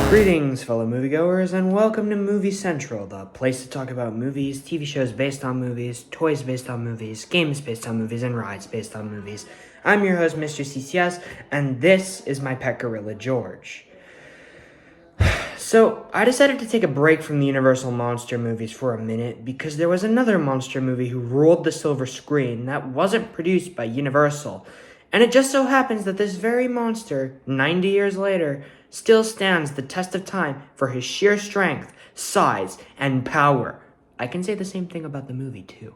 Greetings, fellow moviegoers, and welcome to Movie Central, the place to talk about movies, TV shows based on movies, toys based on movies, games based on movies, and rides based on movies. I'm your host, Mr. CCS, and this is my pet gorilla, George. So, I decided to take a break from the Universal monster movies for a minute because there was another monster movie who ruled the silver screen that wasn't produced by Universal. And it just so happens that this very monster, 90 years later, still stands the test of time for his sheer strength, size, and power. I can say the same thing about the movie, too.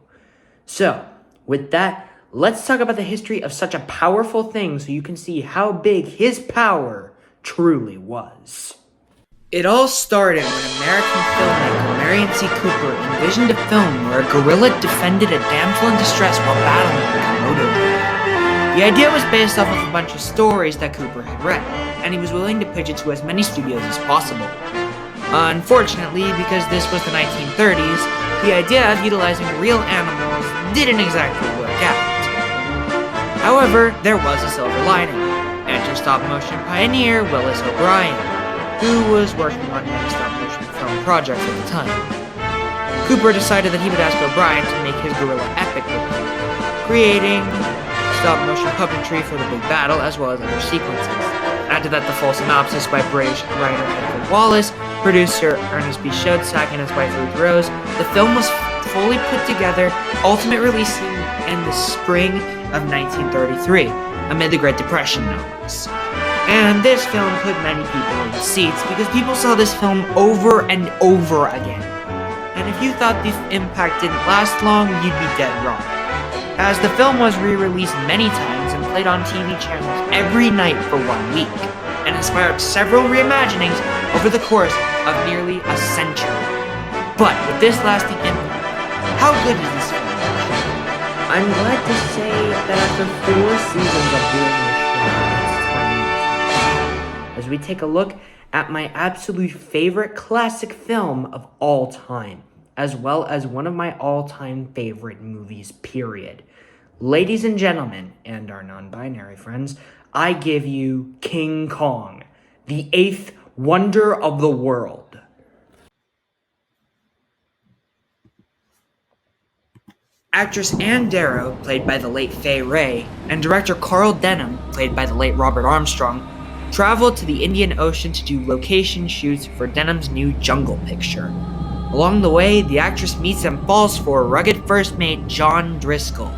So, with that, let's talk about the history of such a powerful thing so you can see how big his power truly was. It all started when American filmmaker Merian C. Cooper envisioned a film where a gorilla defended a damsel in distress while battling a Komodo dragon. The idea was based off of a bunch of stories that Cooper had read, and he was willing to pitch it to as many studios as possible. Unfortunately, because this was the 1930s, the idea of utilizing real animals didn't exactly work out. However, there was a silver lining. Enter stop-motion pioneer Willis O'Brien, who was working on many stop-motion film projects at the time. Cooper decided that he would ask O'Brien to make his gorilla epic with him, creating stop-motion puppetry for the big battle as well as other sequences. Add to that the full synopsis by British writer Edgar Wallace, producer Ernest B. Schoedsack, and his wife Ruth Rose. The film was fully put together, ultimate releasing in the spring of 1933, amid the Great Depression, no less. And this film put many people in the seats because people saw this film over and over again. And if you thought the impact didn't last long, you'd be dead wrong, as the film was re-released many times and played on TV channels every night for 1 week, and inspired several reimaginings over the course of nearly a century. But with this lasting impact, how good is this film? I'm glad to say that after 4 seasons of doing this show, as we take a look at my absolute favorite classic film of all time, as well as one of my all-time favorite movies, period. Ladies and gentlemen, and our non-binary friends, I give you King Kong, the 8th wonder of the world. Actress Ann Darrow, played by the late Fay Wray, and director Carl Denham, played by the late Robert Armstrong, traveled to the Indian Ocean to do location shoots for Denham's new Jungle picture. Along the way, the actress meets and falls for rugged first mate John Driscoll,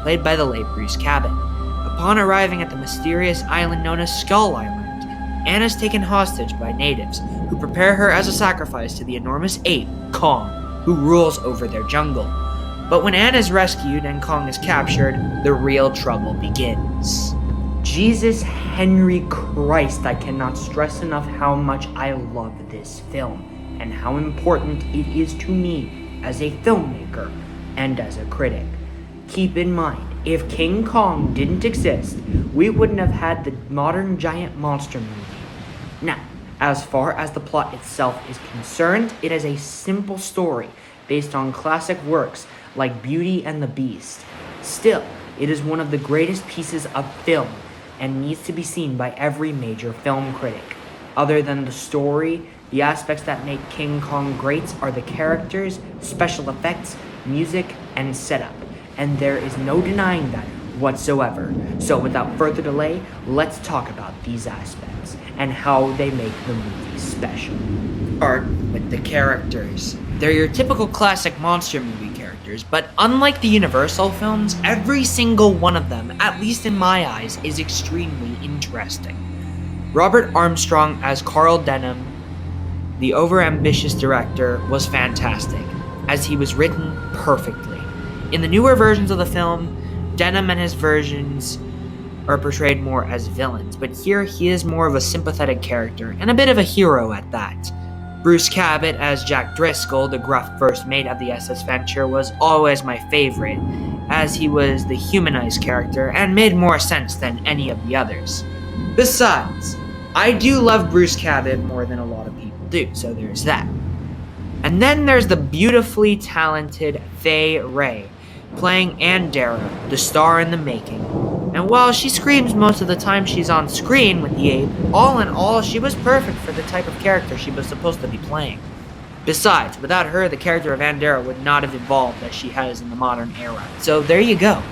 played by the late Bruce Cabot. Upon arriving at the mysterious island known as Skull Island, Anne is taken hostage by natives, who prepare her as a sacrifice to the enormous ape, Kong, who rules over their jungle. But when Anne is rescued and Kong is captured, the real trouble begins. Jesus Henry Christ, I cannot stress enough how much I love this film, and how important it is to me as a filmmaker and as a critic. Keep in mind, if King Kong didn't exist, we wouldn't have had the modern giant monster movie. Now, as far as the plot itself is concerned, it is a simple story based on classic works like Beauty and the Beast. Still, it is one of the greatest pieces of film and needs to be seen by every major film critic. Other than the story, the aspects that make King Kong great are the characters, special effects, music, and setup, and there is no denying that whatsoever. So without further delay, let's talk about these aspects and how they make the movie special. Start with the characters. They're your typical classic monster movie characters, but unlike the Universal films, every single one of them, at least in my eyes, is extremely interesting. Robert Armstrong as Carl Denham, the overambitious director, was fantastic, as he was written perfectly. In the newer versions of the film, Denham and his versions are portrayed more as villains, but here he is more of a sympathetic character, and a bit of a hero at that. Bruce Cabot as Jack Driscoll, the gruff first mate of the SS Venture, was always my favorite, as he was the humanized character and made more sense than any of the others. Besides, I do love Bruce Cabot more than a lot of people do, so there's that. And then there's the beautifully talented Fay Wray, playing Ann Darrow, the star in the making. And And while she screams most of the time she's on screen with the ape, all in all, she was perfect for the type of character she was supposed to be playing. Besides, without her, the character of Ann Darrow would not have evolved as she has in the modern era. So there you go.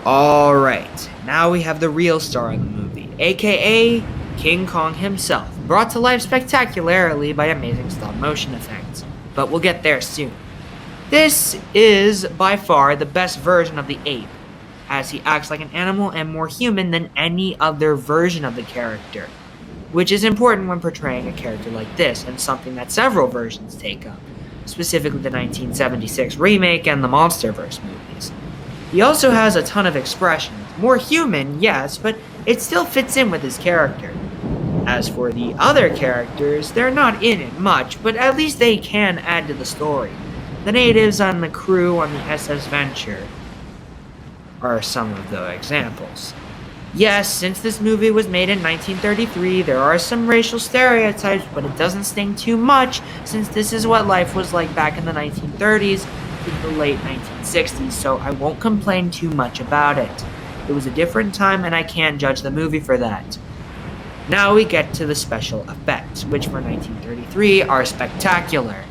Alright, now we have the real star of the movie, aka King Kong himself, brought to life spectacularly by amazing stop motion effects. But we'll get there soon. This is by far the best version of the ape, as he acts like an animal and more human than any other version of the character, which is important when portraying a character like this, and something that several versions take up, specifically the 1976 remake and the Monsterverse movies. He also has a ton of expressions, more human, yes, but it still fits in with his character. As for the other characters, they're not in it much, but at least they can add to the story. The natives and the crew on the SS Venture are some of the examples. Yes, since this movie was made in 1933, there are some racial stereotypes, but it doesn't sting too much since this is what life was like back in the 1930s to the late 1960s, so I won't complain too much about it. It was a different time and I can't judge the movie for that. Now we get to the special effects, which for 1933 are spectacular.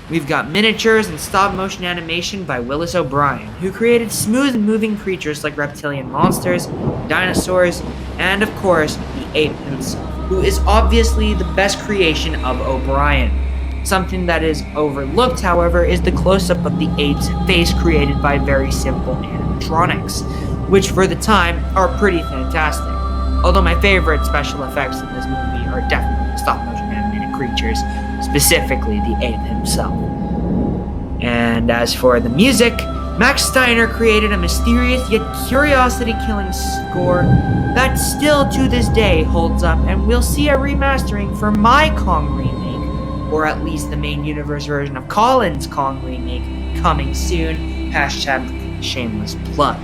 We've got miniatures and stop-motion animation by Willis O'Brien, who created smooth and moving creatures like reptilian monsters, dinosaurs, and of course, the ape himself, who is obviously the best creation of O'Brien. Something that is overlooked, however, is the close-up of the ape's face created by very simple animatronics, which for the time are pretty fantastic. Although my favorite special effects in this movie are definitely the stop-motion animated creatures, specifically the ape himself. And as for the music, Max Steiner created a mysterious yet curiosity-killing score that still to this day holds up, and we'll see a remastering for my Kong remake, or at least the main universe version of Colin's Kong remake, coming soon. # shameless plug.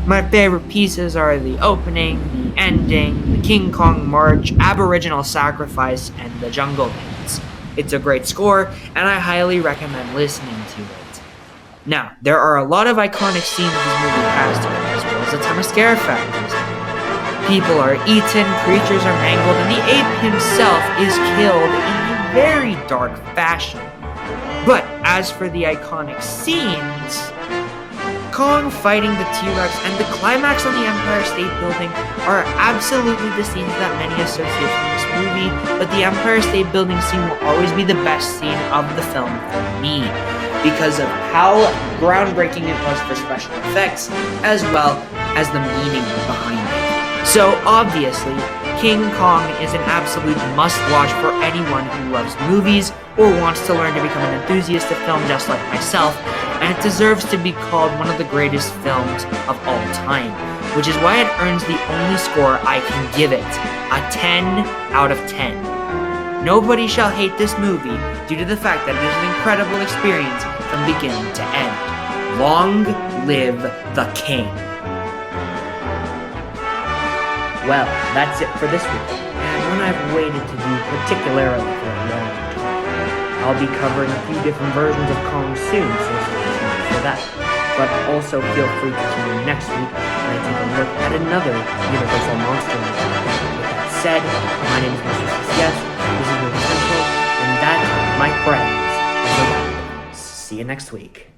My favorite pieces are the opening, the ending, the King Kong March, Aboriginal Sacrifice, and the Jungle Dance. It's a great score, and I highly recommend listening to it. Now, there are a lot of iconic scenes this movie has to it, as well as a ton of scare factors. People are eaten, creatures are mangled, and the ape himself is killed in a very dark fashion. But as for the iconic scenes, Kong fighting the T-Rex and the climax on the Empire State Building are absolutely the scenes that many associate with this movie, but the Empire State Building scene will always be the best scene of the film for me, because of how groundbreaking it was for special effects, as well as the meaning behind it. So obviously, King Kong is an absolute must-watch for anyone who loves movies or wants to learn to become an enthusiast of film just like myself, and it deserves to be called one of the greatest films of all time, which is why it earns the only score I can give it, a 10 out of 10. Nobody shall hate this movie due to the fact that it is an incredible experience from beginning to end. Long live the King. Well, that's it for this week, and one I've waited to do particularly for a long time. I'll be covering a few different versions of Kong soon, so stay tuned for that. But also feel free to tune in next week when I take a look at another Universal Monster movie. With that said, my name is Mr. CCS, this is Movie Central, and that, my friends, is a wrap. See you next week.